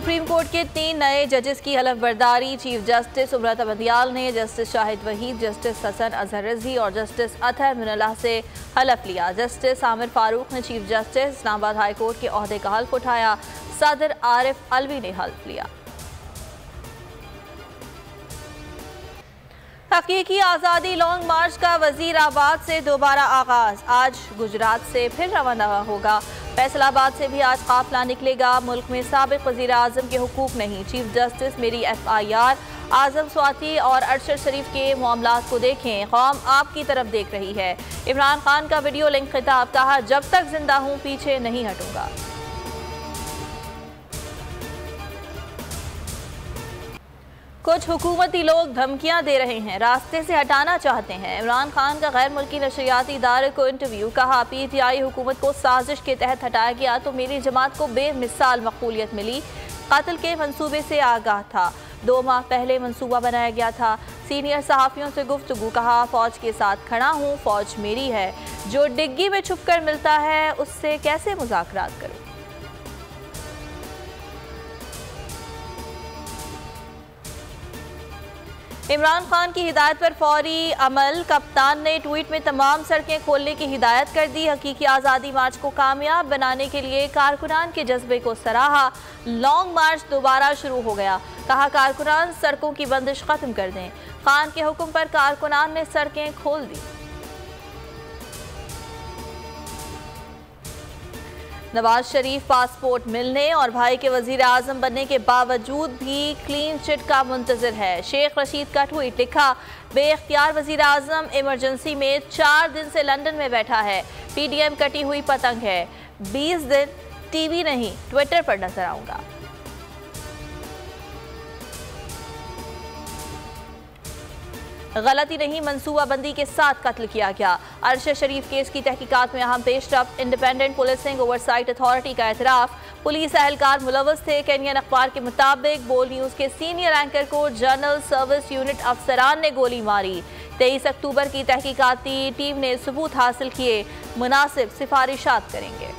Supreme court के 3 नए जजेस की हलफ बर्दारी। चीफ जस्टिस उमरत बंदियाल ने जस्टिस शाहिद वहीद, जस्टिस हसन अजहर रिजवी और जस्टिस अतहर मिनल्लाह से हलफ लिया। जस्टिस आमिर फारूक ने chief justice Islamabad high court के ओहदे का हल्फ उठाया। सदर आरिफ अलवी ने हल्फ लिया। हकीकी आज़ादी लॉन्ग मार्च का वजीराबाद से दोबारा आगाज। आज गुजरात से फिर रवाना होगा। फैसलाबाद से भी आज काफिला निकलेगा। मुल्क में साबिक वज़ीर आज़म के हुकूक नहीं। चीफ जस्टिस मेरी FIR। आज़म स्वाति और अरशद शरीफ के मामलात को देखें, कौम आपकी तरफ देख रही है। इमरान खान का वीडियो लिंक खिताब, कहा जब तक जिंदा हूँ पीछे नहीं हटूंगा। कुछ हुकूमती लोग धमकियां दे रहे हैं, रास्ते से हटाना चाहते हैं। इमरान खान का गैर मुल्की नशरियाती इदारे को इंटरव्यू, कहा PTI हुकूमत को साजिश के तहत हटाया गया तो मेरी जमात को बेमिसाल मकबूलियत मिली। कत्ल के मंसूबे से आगाह था, 2 माह पहले मंसूबा बनाया गया था। सीनियर सहाफ़ियों से गुफ्तगू, कहा फौज के साथ खड़ा हूँ, फौज मेरी है। जो डिग्गी में छुप कर मिलता है उससे कैसे मुज़ाकरात करूँ। इमरान खान की हिदायत पर फौरी अमल। कप्तान ने ट्वीट में तमाम सड़कें खोलने की हिदायत कर दी। हकीकी आज़ादी मार्च को कामयाब बनाने के लिए कारकुनान के जज्बे को सराहा। लॉन्ग मार्च दोबारा शुरू हो गया, कहा कारकुनान सड़कों की बंदिश खत्म कर दें। खान के हुक्म पर कारकुनान ने सड़कें खोल दी। नवाज शरीफ पासपोर्ट मिलने और भाई के वजीर आजम बनने के बावजूद भी क्लीन चिट का मुंतजर है। शेख रशीद का ट्वीट, लिखा बेख्तियार वजीर आजम इमरजेंसी में 4 दिन से लंदन में बैठा है। PDM कटी हुई पतंग है। 20 दिन TV नहीं ट्विटर पर नजर आऊंगा। गलती नहीं, मंसूबाबंदी के साथ कत्ल किया गया। अरशद शरीफ केस की तहकीकात में अहम पेशरफ्त। इंडिपेंडेंट पुलिसिंग ओवरसाइट अथॉरिटी का एतराफ। पुलिस एहलकार मुलव्वस थे। केनियन अखबार के मुताबिक बोल न्यूज़ के सीनियर एंकर को जनरल सर्विस यूनिट अफसरान ने गोली मारी। 23 अक्टूबर की तहकीकाती टीम ने सबूत हासिल किए, मुनासिब सिफारिशात करेंगे।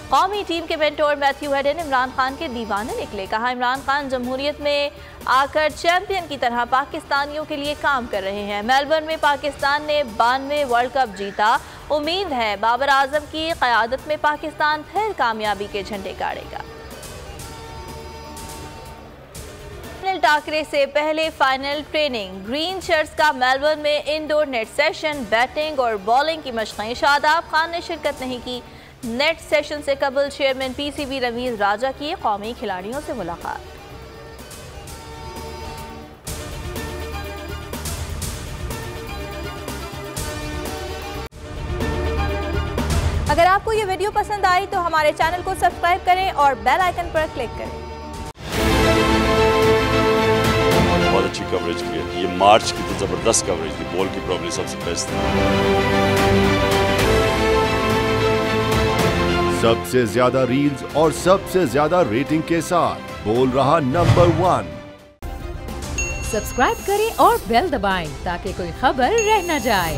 कौमी टीम के mentor Matthew Hayden Imran Khan के दीवाने निकले, कहा इमरान खान जमहूरियत में आकर चैंपियन की तरह पाकिस्तानियों के लिए काम कर रहे हैं। मेलबर्न में पाकिस्तान ने 92 वर्ल्ड कप जीता। उम्मीद है बाबर आजम की क़यादत में पाकिस्तान फिर कामयाबी के झंडे गाड़ेगा। टाकरे से पहले फाइनल ट्रेनिंग। ग्रीन शर्ट्स का मेलबर्न में इंडोर नेट सेशन, बैटिंग और बॉलिंग की मशक़ें। शादाब खान ने शिरकत नहीं की। नेट सेशन से कबल चेयरमैन PCB रमीज राजा की कौमी खिलाड़ियों से मुलाकात। अगर आपको ये वीडियो पसंद आई तो हमारे चैनल को सब्सक्राइब करें और बेल आइकन पर क्लिक करें। बहुत अच्छी कवरेज की है। ये मार्च की तो जबरदस्त कवरेज थी, बॉल की प्रॉब्लम सबसे बेस्ट थी। सबसे ज्यादा रील्स और सबसे ज्यादा रेटिंग के साथ बोल रहा नंबर 1। सब्सक्राइब करें और बेल दबाएं ताकि कोई खबर रह न जाए।